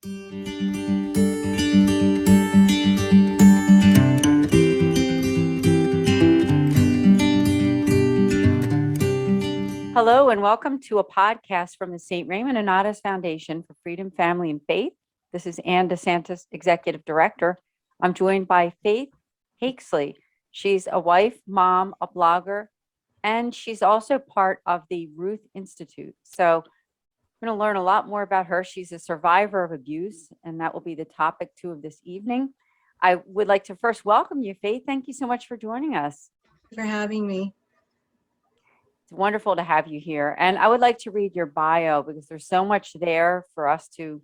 Hello and welcome to a podcast from the St. Raymond Annatas Foundation for Freedom, Family, and Faith. This is Ann DeSantis, Executive Director. I'm joined by Faith Hakesley. She's a wife, mom, a blogger, and she's also part of the Ruth Institute. So we're going to learn a lot more about her. She's a survivor of abuse, and that will be the topic too of this evening. I would like to first welcome you, Faith. Thank you so much for joining us. For having me. It's wonderful to have you here. And I would like to read your bio because there's so much there for us to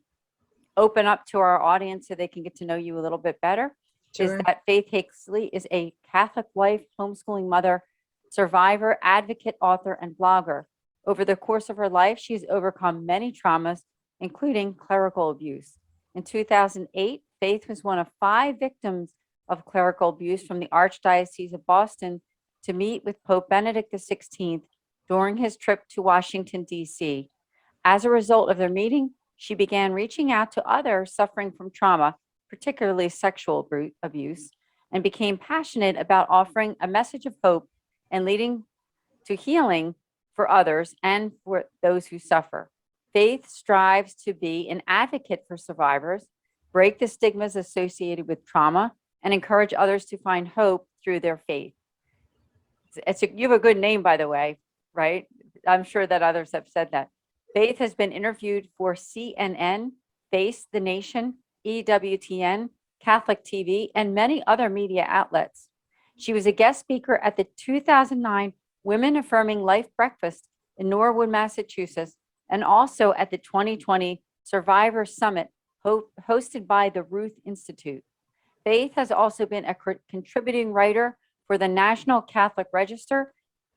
open up to our audience so they can get to know you a little bit better. Sure. Is that Faith Hakesley is a Catholic wife, homeschooling mother, survivor, advocate, author, and blogger. Over the course of her life, she's overcome many traumas, including clerical abuse. In 2008, Faith was one of 5 victims of clerical abuse from the Archdiocese of Boston to meet with Pope Benedict XVI during his trip to Washington, D.C. As a result of their meeting, she began reaching out to others suffering from trauma, particularly sexual abuse, and became passionate about offering a message of hope and leading to healing for others and for those who suffer. Faith strives to be an advocate for survivors, break the stigmas associated with trauma, and encourage others to find hope through their faith. You have a good name, by the way, right? I'm sure that others have said that. Faith has been interviewed for CNN, Face the Nation, EWTN, Catholic TV, and many other media outlets. She was a guest speaker at the 2009 Women Affirming Life Breakfast in Norwood, Massachusetts, and also at the 2020 Survivor Summit hosted by the Ruth Institute. Faith has also been a contributing writer for the National Catholic Register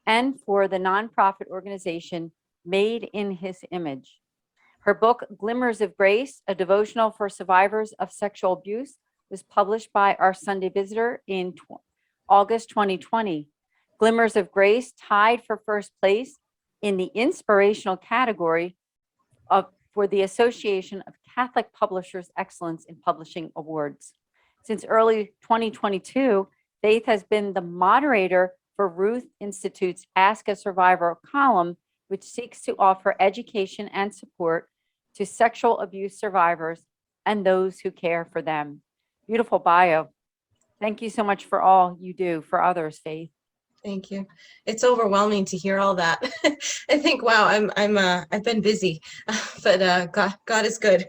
and for the nonprofit organization Made in His Image. Her book, Glimmers of Grace, a devotional for survivors of sexual abuse, was published by Our Sunday Visitor in August 2020. Glimmers of Grace tied for first place in the inspirational category for the Association of Catholic Publishers Excellence in Publishing Awards. Since early 2022, Faith has been the moderator for Ruth Institute's Ask a Survivor column, which seeks to offer education and support to sexual abuse survivors and those who care for them. Beautiful bio. Thank you so much for all you do for others, Faith. Thank you. It's overwhelming to hear all that. I think, wow, I've been busy, but God is good.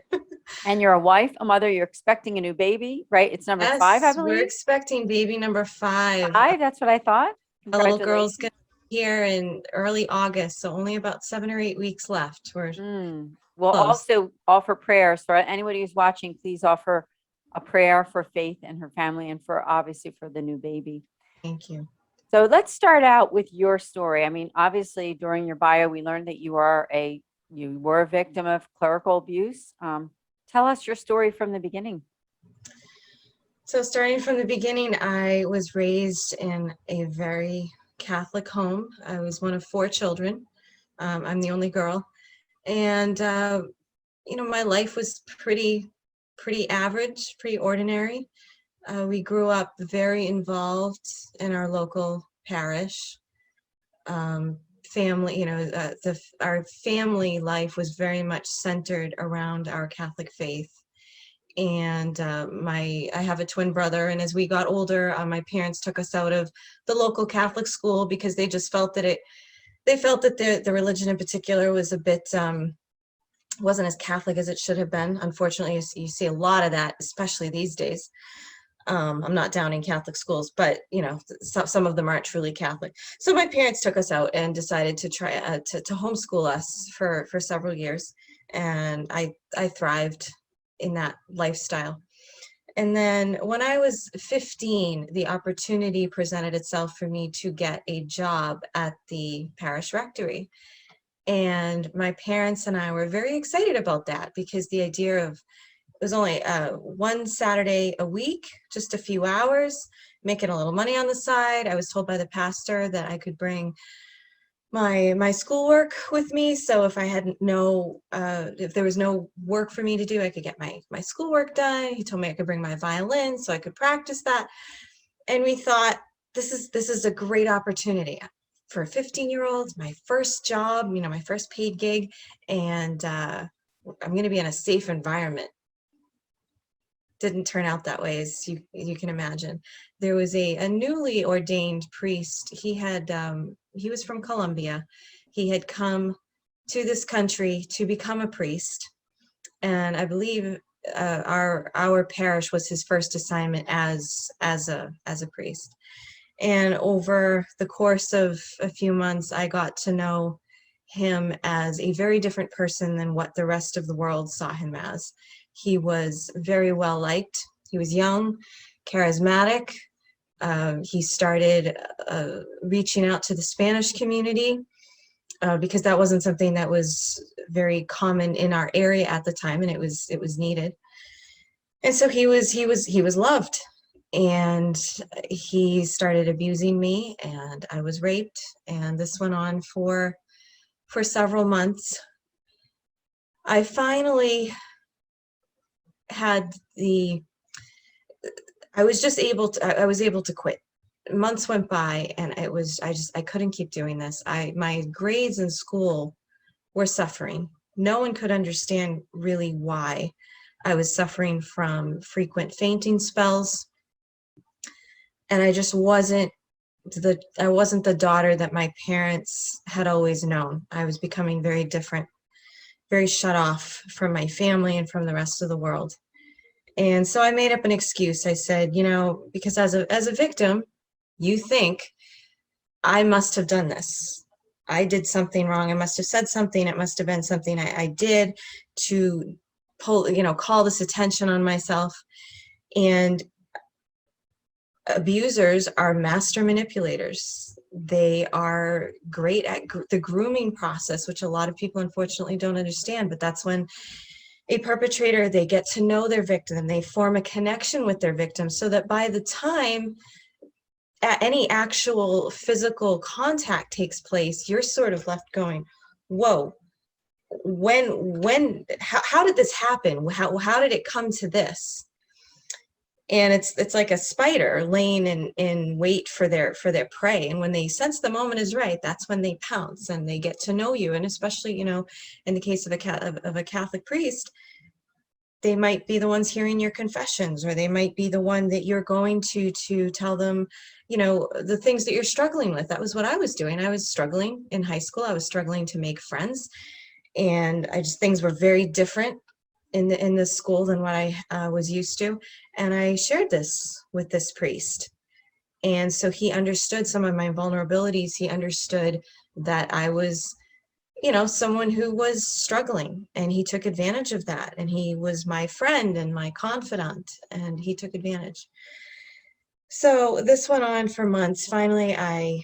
And you're a wife, a mother, you're expecting a new baby, right? It's number 5, I believe. We're expecting baby number 5. 5, that's what I thought. A little girl's going to be here in early August, so only about 7 or 8 weeks left. We'll also offer prayers for anybody who's watching. Please offer a prayer for Faith and her family and obviously for the new baby. Thank you. So let's start out with your story. I mean, obviously during your bio, we learned that you were a victim of clerical abuse. Tell us your story from the beginning. So starting from the beginning, I was raised in a very Catholic home. I was one of 4 children. I'm the only girl. And, my life was pretty average, pretty ordinary. We grew up very involved in our local parish. Our family life was very much centered around our Catholic faith. And I have a twin brother, and as we got older, my parents took us out of the local Catholic school because they just felt that the religion in particular was a bit wasn't as Catholic as it should have been. Unfortunately, you see a lot of that, especially these days. I'm not downing Catholic schools, but some of them aren't truly Catholic. So my parents took us out and decided to try to homeschool us for several years, and I thrived in that lifestyle. And then when I was 15, the opportunity presented itself for me to get a job at the parish rectory. And my parents and I were very excited about that because the idea of it was only 1 Saturday a week, just a few hours, making a little money on the side. I was told by the pastor that I could bring my schoolwork with me. So if I had if there was no work for me to do, I could get my schoolwork done. He told me I could bring my violin so I could practice that. And we thought, this is a great opportunity for a 15-year-old, my first job, my first paid gig, and I'm going to be in a safe environment. Didn't turn out that way, as you can imagine. There was a newly ordained priest. He was from Colombia. He had come to this country to become a priest, and I believe our parish was his first assignment as a priest. And over the course of a few months, I got to know him as a very different person than what the rest of the world saw him as. He was very well liked. He was young, charismatic. He started reaching out to the Spanish community because that wasn't something that was very common in our area at the time, and it was needed. And so he was loved, and he started abusing me, and I was raped, and this went on for several months. I finally I was able to quit. Months went by, and I couldn't keep doing this. My grades in school were suffering. No one could understand really why. I was suffering from frequent fainting spells, and I just wasn't the daughter that my parents had always known. I was becoming very different, very shut off from my family and from the rest of the world. And so I made up an excuse. I said, because as a victim, you think I must have done this. I did something wrong. I must have said something. It must have been something I did to call this attention on myself. And abusers are master manipulators. They are great at the grooming process, which a lot of people unfortunately don't understand. But that's when a perpetrator, they get to know their victim, they form a connection with their victim, so that by the time any actual physical contact takes place, you're sort of left going, whoa, how did this happen? How did it come to this? And it's like a spider laying in wait for their prey. And when they sense the moment is right, that's when they pounce and they get to know you. And especially, in the case of a Catholic priest, they might be the ones hearing your confessions, or they might be the one that you're going to tell them, the things that you're struggling with. That was what I was doing. I was struggling in high school. I was struggling to make friends. And things were very different in this school than what I was used to. And I shared this with this priest. And so he understood some of my vulnerabilities. He understood that I was, someone who was struggling, and he took advantage of that. And he was my friend and my confidant, and he took advantage. So this went on for months. Finally, I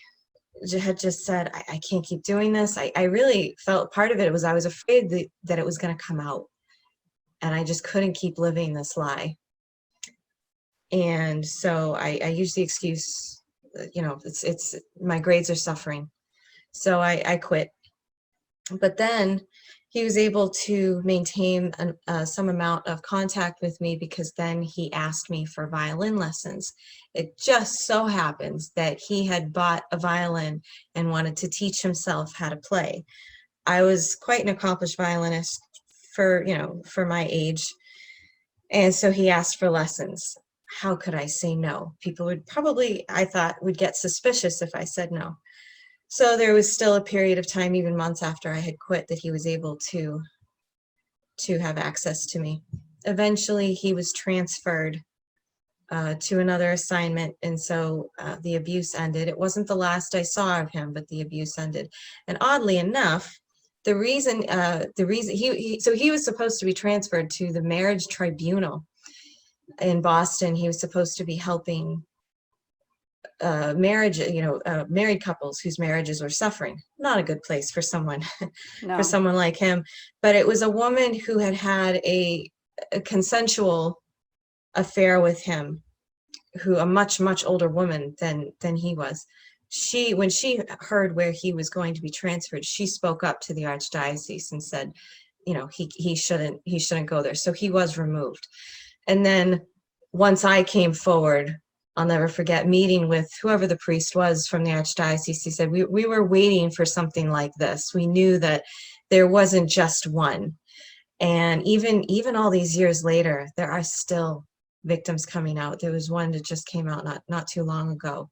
had just said, I can't keep doing this. I really felt part of it was I was afraid that it was going to come out. And I just couldn't keep living this lie. And so I used the excuse, it's my grades are suffering. So I quit. But then he was able to maintain some amount of contact with me, because then he asked me for violin lessons. It just so happens that he had bought a violin and wanted to teach himself how to play. I was quite an accomplished violinist for my age. And so he asked for lessons. How could I say no? People would probably, I thought, would get suspicious if I said no. So there was still a period of time, even months after I had quit, that he was able to have access to me. Eventually, he was transferred to another assignment, and so the abuse ended. It wasn't the last I saw of him, but the abuse ended. And oddly enough, the reason he was supposed to be transferred to the marriage tribunal in Boston. He was supposed to be helping married couples whose marriages were suffering. Not a good place for someone No. for someone like him. But it was a woman who had a consensual affair with him, a much older woman than he was. when she heard where he was going to be transferred, she spoke up to the archdiocese and said, he shouldn't go there. So he was removed. And then once I came forward, I'll never forget meeting with whoever the priest was from the archdiocese. He said, we were waiting for something like this. We knew that there wasn't just one. And even all these years later, there are still victims coming out. There was one that just came out not too long ago.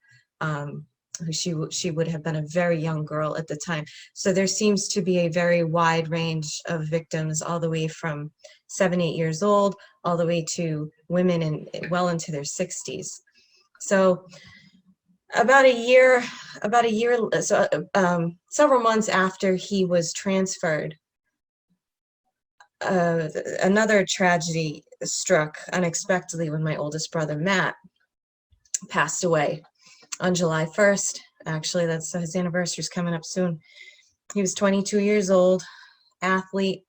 She would have been a very young girl at the time. So there seems to be a very wide range of victims, all the way from 7, 8 years old, all the way to women well into their 60s. So several months after he was transferred, another tragedy struck unexpectedly when my oldest brother, Matt, passed away on July 1st. Actually, that's his anniversary is coming up soon. He was 22 years old, athlete,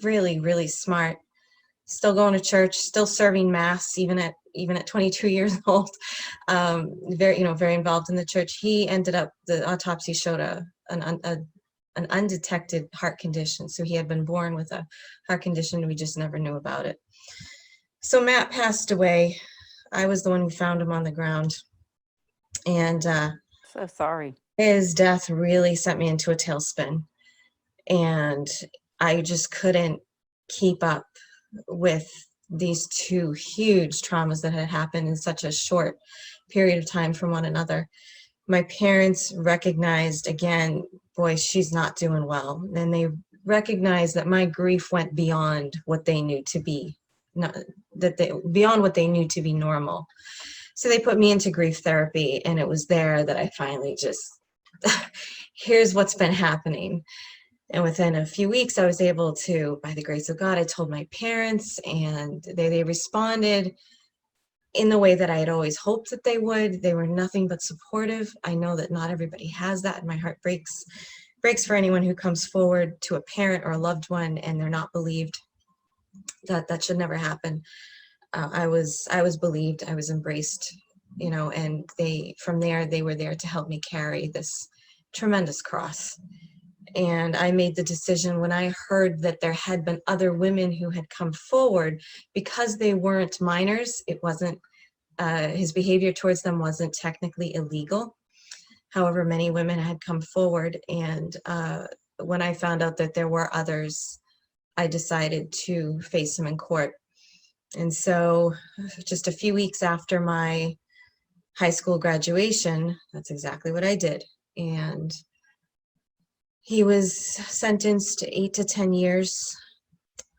really, really smart, still going to church, still serving mass, even at 22 years old. Very involved in the church. He ended up, the autopsy showed an undetected heart condition. So he had been born with a heart condition. We just never knew about it. So Matt passed away. I was the one who found him on the ground. And So sorry. His death really sent me into a tailspin. And I just couldn't keep up with these two huge traumas that had happened in such a short period of time from one another. My parents recognized, again, boy, she's not doing well. And they recognized that my grief went beyond what they knew to be, beyond what they knew to be normal. So they put me into grief therapy, and it was there that I finally just, here's what's been happening. And within a few weeks, I was able to, by the grace of God, I told my parents, and they responded in the way that I had always hoped that they would. They were nothing but supportive. I know that not everybody has that, and my heart breaks for anyone who comes forward to a parent or a loved one and they're not believed. That should never happen. I was believed, I was embraced, and from there, they were there to help me carry this tremendous cross. And I made the decision when I heard that there had been other women who had come forward, because they weren't minors. It wasn't, his behavior towards them wasn't technically illegal. However, many women had come forward. And when I found out that there were others, I decided to face them in court. And so just a few weeks after my high school graduation, that's exactly what I did. And he was sentenced to 8 to 10 years.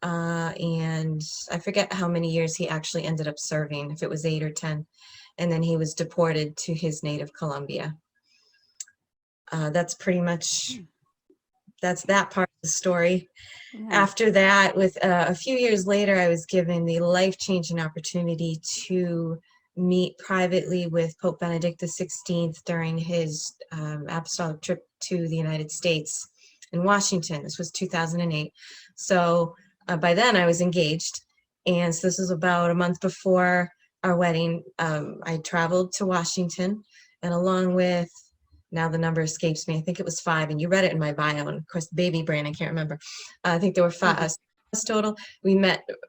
And I forget how many years he actually ended up serving, if it was 8 or 10. And then he was deported to his native Colombia. That's pretty much, that's that part of the story. Yeah. After that, with a few years later, I was given the life-changing opportunity to meet privately with Pope Benedict XVI during his apostolic trip to the United States in Washington. This was 2008. So by then I was engaged. And so this was about a month before our wedding. I traveled to Washington, and along with, now the number escapes me, I think it was 5, and you read it in my bio, and of course, baby brain, I can't remember. I think there were 5 total. We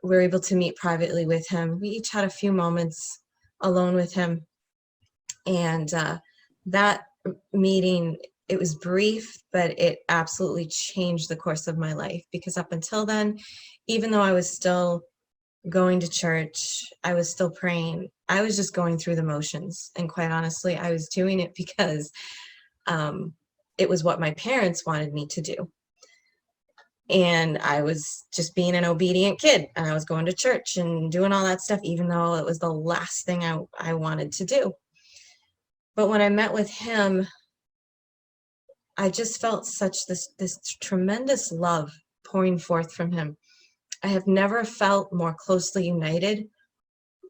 were able to meet privately with him. We each had a few moments alone with him. And that meeting, it was brief, but it absolutely changed the course of my life, because up until then, even though I was still going to church, I was still praying, I was just going through the motions. And quite honestly, I was doing it because it was what my parents wanted me to do. And I was just being an obedient kid, and I was going to church and doing all that stuff, even though it was the last thing I wanted to do. But when I met with him, I just felt such this tremendous love pouring forth from him. I have never felt more closely united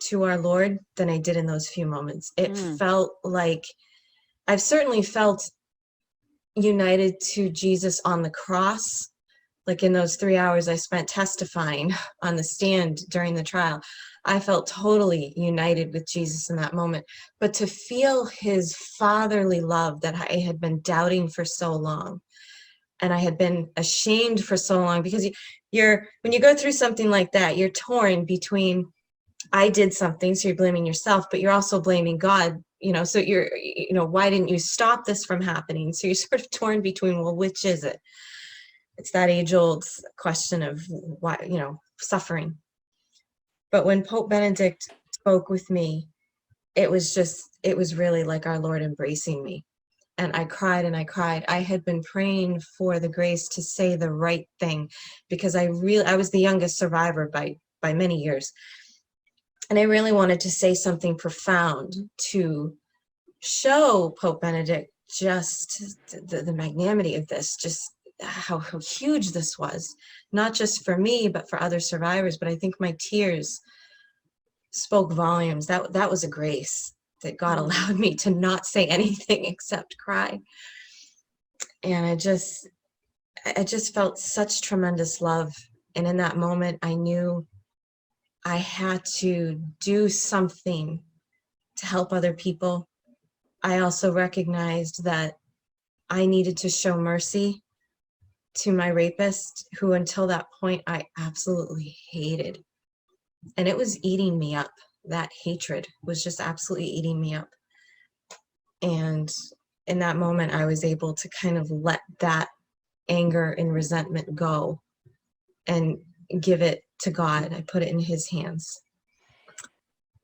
to our Lord than I did in those few moments. It felt like, I've certainly felt united to Jesus on the cross, like in those 3 hours I spent testifying on the stand during the trial, I felt totally united with Jesus in that moment. But to feel his fatherly love that I had been doubting for so long, and I had been ashamed for so long, because when you go through something like that, you're torn between, I did something, so you're blaming yourself, but you're also blaming God, so why didn't you stop this from happening? So you're sort of torn between, well, which is it? It's that age-old question of why, suffering. But when Pope Benedict spoke with me, it was really like our Lord embracing me. And I cried and I cried. I had been praying for the grace to say the right thing, because I was the youngest survivor by many years. And I really wanted to say something profound to show Pope Benedict just the magnanimity of this, just how huge this was, not just for me, but for other survivors. But I think my tears spoke volumes. That was a grace that God allowed me to not say anything except cry. And I just felt such tremendous love. And in that moment, I knew I had to do something to help other people. I also recognized that I needed to show mercy to my rapist, who until that point I absolutely hated. And it was eating me up. That hatred was just absolutely eating me up. And in that moment, I was able to kind of let that anger and resentment go and give it to God. I put it in his hands.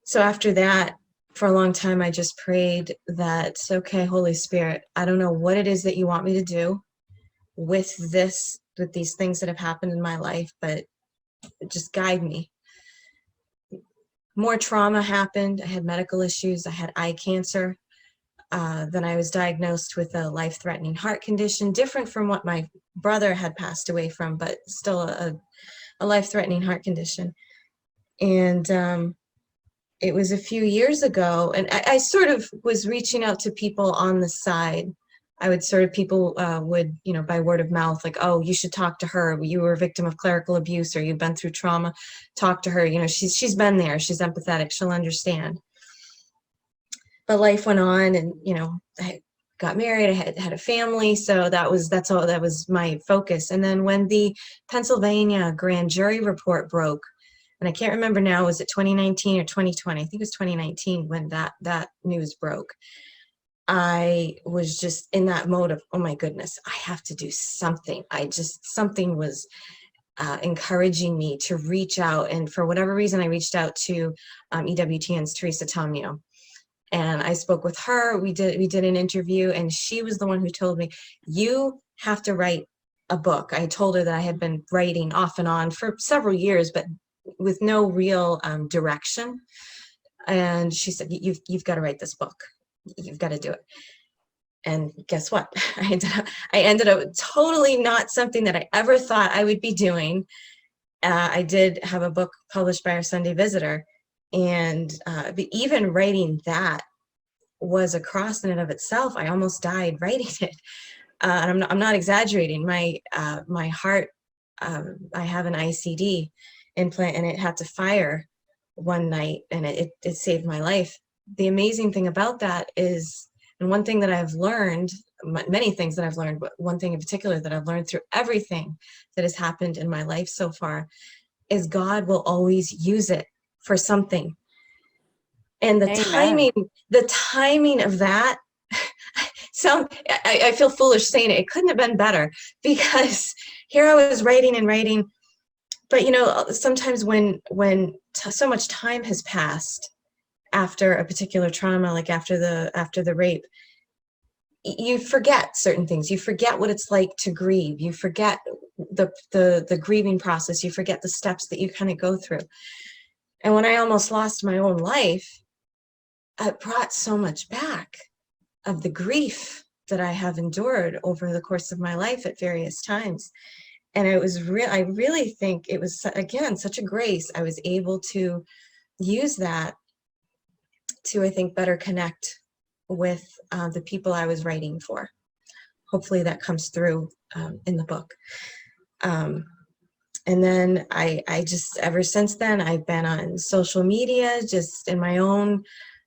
So after that, for a long time, I just prayed that, okay, Holy Spirit, I don't know what it is that you want me to do with these things that have happened in my life, but just guide me. More trauma happened. I had medical issues. I had eye cancer. Then I was diagnosed with a life-threatening heart condition, different from what my brother had passed away from, but still a life-threatening heart condition. And it was a few years ago, and I sort of was reaching out to people on the side. People would, by word of mouth, like, oh, you should talk to her. You were a victim of clerical abuse, or you've been through trauma. Talk to her. She's been there. She's empathetic. She'll understand. But life went on, and I got married. I had a family, so that was my focus. And then when the Pennsylvania grand jury report broke, and I can't remember now, was it 2019 or 2020? I think it was 2019 when that news broke. I was just in that mode of, oh my goodness, I have to do something. Something was encouraging me to reach out. And for whatever reason, I reached out to EWTN's Teresa Tomnio. And I spoke with her. We did an interview, and she was the one who told me, you have to write a book. I told her that I had been writing off and on for several years, but with no real direction. And she said, you've got to write this book. You've got to do it. And guess what? I ended up totally not something that I ever thought I would be doing. I did have a book published by our Sunday Visitor. And but even writing that was a cross in and of itself. I almost died writing it. And I'm not exaggerating. My heart, I have an ICD implant, and it had to fire one night, and it saved my life. The amazing thing about that is, and one thing that I've learned, many things that I've learned, but one thing in particular that I've learned through everything that has happened in my life so far, is God will always use it for something. And the timing of that, I feel foolish saying it. It couldn't have been better, because here I was writing and writing, but sometimes when so much time has passed after a particular trauma, like after the rape, you forget certain things. You forget what it's like to grieve. You forget the grieving process. You forget the steps that you kind of go through. And when I almost lost my own life, it brought so much back of the grief that I have endured over the course of my life at various times. And it was I really think it was, again, such a grace. I was able to use that to, I think, better connect with the people I was writing for. Hopefully that comes through in the book. And then I just, ever since then, I've been on social media, just in my own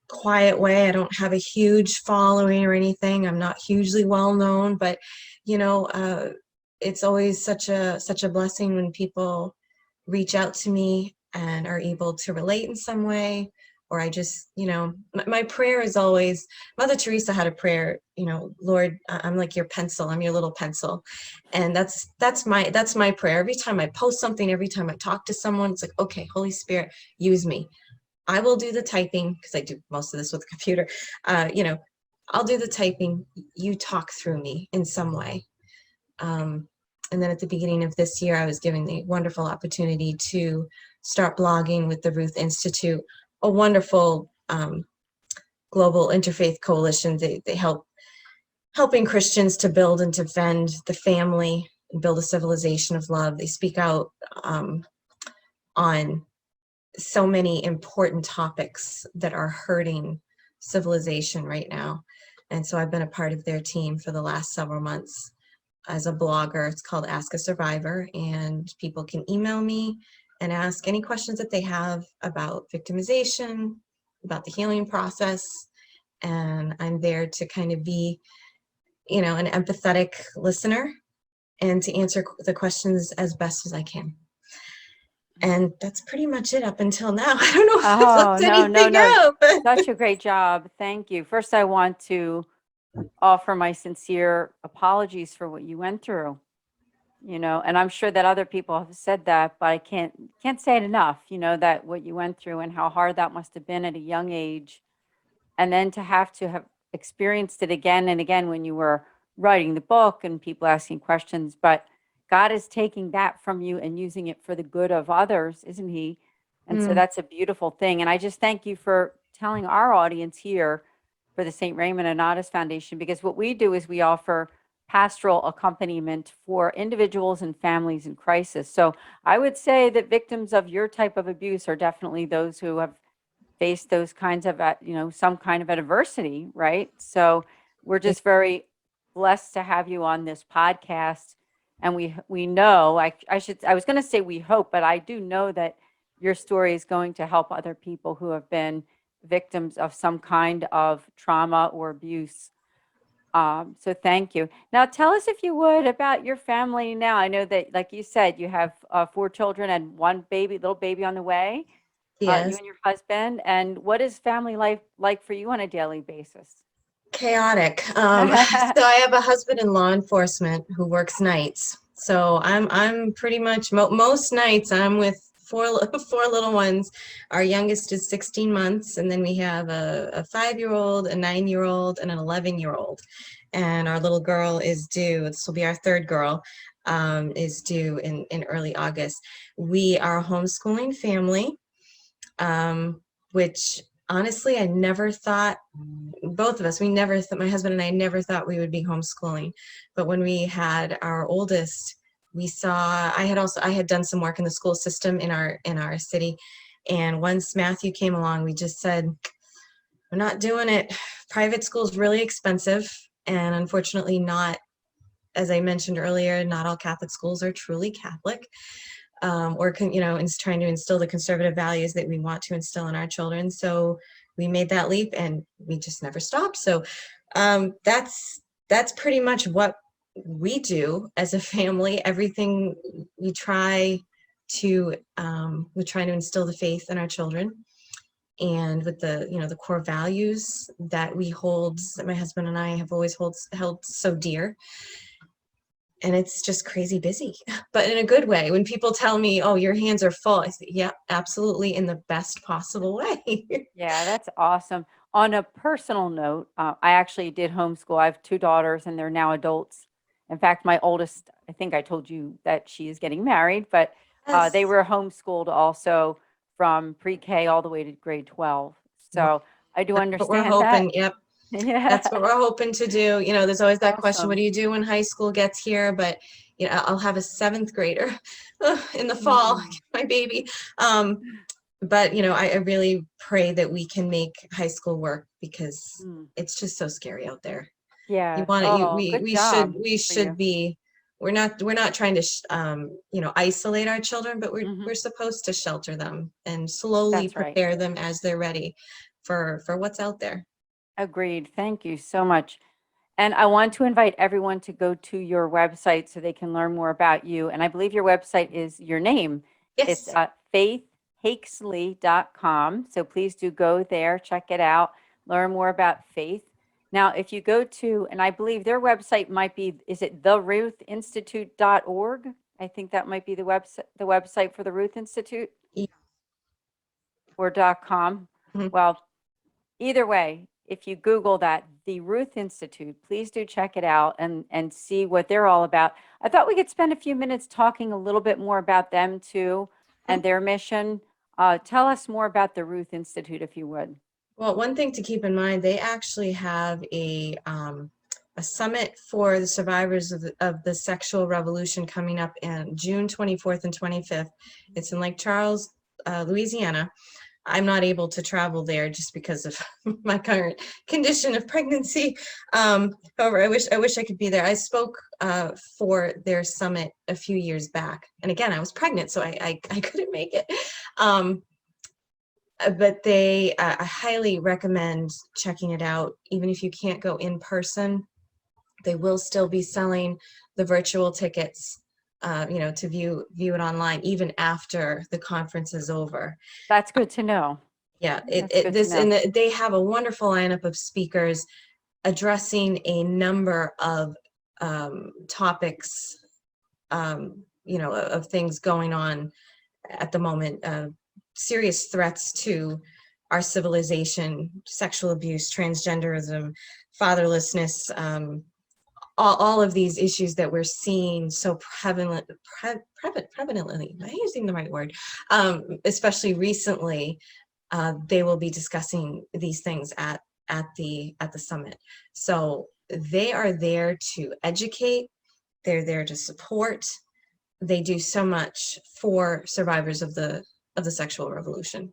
quiet way. I don't have a huge following or anything. I'm not hugely well known, but it's always such a blessing when people reach out to me and are able to relate in some way. Or I just, my prayer is always, Mother Teresa had a prayer, Lord, I'm like your pencil, I'm your little pencil. And that's my prayer. Every time I post something, every time I talk to someone, it's like, okay, Holy Spirit, use me. I will do the typing, because I do most of this with the computer. I'll do the typing. You talk through me in some way. And then at the beginning of this year, I was given the wonderful opportunity to start blogging with the Ruth Institute, a wonderful global interfaith coalition. They helping Christians to build and defend the family and build a civilization of love. They speak out on so many important topics that are hurting civilization right now. And so I've been a part of their team for the last several months as a blogger. It's called Ask a Survivor, and people can email me and ask any questions that they have about victimization, about the healing process. And I'm there to kind of be, an empathetic listener and to answer the questions as best as I can. And that's pretty much it up until now. I don't know if I've Oh, left no, no, anything no. out, but Such a great job. Thank you. First, I want to offer my sincere apologies for what you went through, and I'm sure that other people have said that, but I can't say it enough, that what you went through and how hard that must have been at a young age. And then to have experienced it again and again when you were writing the book and people asking questions, but God is taking that from you and using it for the good of others, isn't he? And so that's a beautiful thing. And I just thank you for telling our audience here for the St. Raymond Annatis Foundation, because what we do is we offer pastoral accompaniment for individuals and families in crisis. So I would say that victims of your type of abuse are definitely those who have faced those kinds of, some kind of adversity, right? So we're just very blessed to have you on this podcast. And we know, I was going to say we hope, but I do know that your story is going to help other people who have been victims of some kind of trauma or abuse. So thank you. Now tell us, if you would, about your family now. I know that, like you said, you have 4 children and one little baby on the way. You yes, and your husband. And what is family life like for you on a daily basis? chaotic. So I have a husband in law enforcement who works nights. So I'm pretty much most nights I'm with four little ones. Our youngest is 16 months, and then we have a 5-year-old, a 9-year-old, and an 11-year-old. And our little girl is due. This will be our third girl. Is due in early August. We are a homeschooling family, which honestly I never thought, both of us, my husband and I never thought we would be homeschooling. But when we had our oldest, I had done some work in the school system in our city. And once Matthew came along, we just said, we're not doing it. Private school is really expensive. And unfortunately not, as I mentioned earlier, not all Catholic schools are truly Catholic. Or trying to instill the conservative values that we want to instill in our children. So we made that leap, and we just never stopped. So that's pretty much what we do as a family. Everything we try to instill the faith in our children, and with the core values that my husband and I have always held so dear. And it's just crazy busy, but in a good way. When people tell me, oh, your hands are full, I say, yeah, absolutely, in the best possible way. Yeah, that's awesome. On a personal note, I actually did homeschool. I have 2 daughters and they're now adults. In fact, my oldest, I think I told you that she is getting married, but Yes. they were homeschooled also from pre-K all the way to grade 12. So I do That's what we're understand that. hoping. Yep. That's what Yeah. we're hoping to do. There's always that question, what Awesome. do you do when high school gets here? But, I'll have a 7th grader in the fall, Mm, my baby. But, I really pray that we can make high school work, because mm. it's just so scary out there. You Yeah. want it, Oh, good we should, job. we Good for should you. be we're not trying to isolate our children, but Mhm. we're supposed to shelter them and slowly That's right. prepare them as they're ready for what's out there. Agreed. Thank you so much. And I want to invite everyone to go to your website so they can learn more about you. And I believe your website is your name. It's Yes. faithhakesley.com. So please do go there, check it out, learn more about faith. Now, if you go to, and I believe their website might be, is it theruthinstitute.org? I think that might be the website for the Ruth Institute, Yeah. or .com. Mhm. Well, either way, if you Google that, the Ruth Institute, please do check it out and see what they're all about. I thought we could spend a few minutes talking a little bit more about them too and their mission. Tell us more about the Ruth Institute, if you would. Well, one thing to keep in mind, they actually have a summit for the survivors of the sexual revolution coming up in June 24th and 25th. It's in Lake Charles, Louisiana. I'm not able to travel there just because of my current condition of pregnancy. However, I wish I could be there. I spoke for their summit a few years back, and again, I was pregnant, so I couldn't make it. But I highly recommend checking it out. Even if you can't go in person, they will still be selling the virtual tickets, to view it online, even after the conference is over. That's good to know. Yeah, That's good to know. they have a wonderful lineup of speakers addressing a number of topics, of things going on at the moment. Serious threats to our civilization, sexual abuse, transgenderism, fatherlessness, all of these issues that we're seeing so prevalently, am I using the right word? Especially recently, they will be discussing these things at the summit. So they are there to educate, they're there to support. They do so much for survivors of the sexual revolution.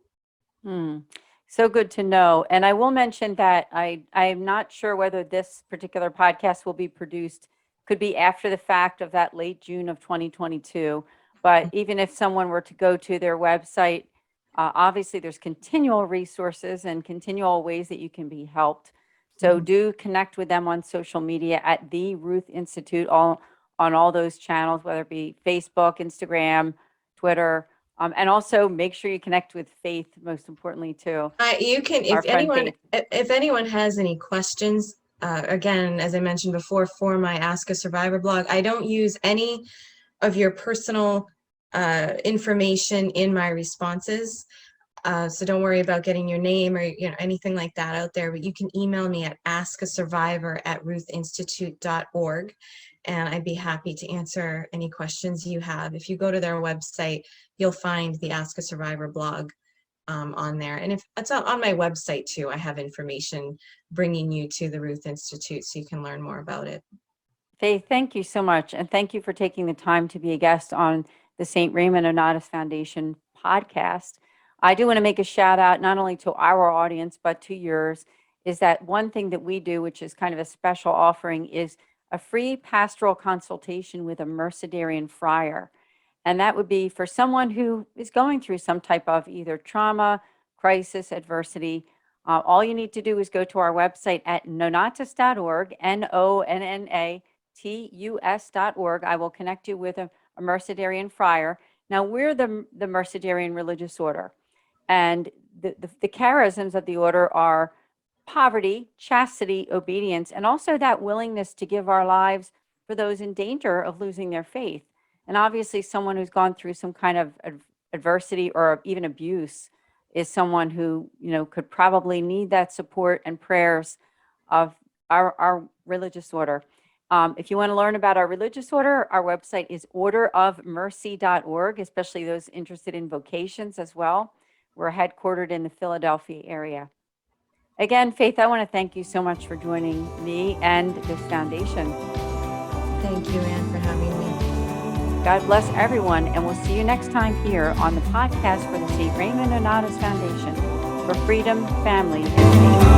So good to know. And I will mention that I'm not sure whether this particular podcast will be produced, could be after the fact of that late June of 2022. But even if someone were to go to their website, obviously there's continual resources and continual ways that you can be helped. So do connect with them on social media at the Ruth Institute, on all those channels, whether it be Facebook, Instagram, Twitter. And also make sure you connect with Faith, most importantly, too. You can, Our friend Faith. if anyone has any questions, again, as I mentioned before, for my Ask a Survivor blog, I don't use any of your personal information in my responses. So don't worry about getting your name or anything like that out there, but you can email me at askasurvivor@ruthinstitute.org, and I'd be happy to answer any questions you have. If you go to their website, you'll find the Ask a Survivor blog on there. And if it's on my website too, I have information bringing you to the Ruth Institute so you can learn more about it. Faith, thank you so much. And thank you for taking the time to be a guest on the St. Raymond Onatus Foundation podcast. I do want to make a shout out not only to our audience, but to yours, is that one thing that we do, which is kind of a special offering, is a free pastoral consultation with a Mercedarian friar. And that would be for someone who is going through some type of either trauma, crisis, adversity. All you need to do is go to our website at nonatus.org, NONNATUS.org. I will connect you with a Mercedarian friar. Now, we're the Mercedarian religious order. And the charisms of the order are poverty, chastity, obedience, and also that willingness to give our lives for those in danger of losing their faith. And obviously, someone who's gone through some kind of adversity or even abuse is someone who, could probably need that support and prayers of our religious order. If you want to learn about our religious order, our website is orderofmercy.org, especially those interested in vocations as well. We're headquartered in the Philadelphia area. Again, Faith, I want to thank you so much for joining me and this foundation. Thank you, Anne, for having me. God bless everyone, and we'll see you next time here on the podcast for the St. Raymond Onatus Foundation for freedom, family, and faith.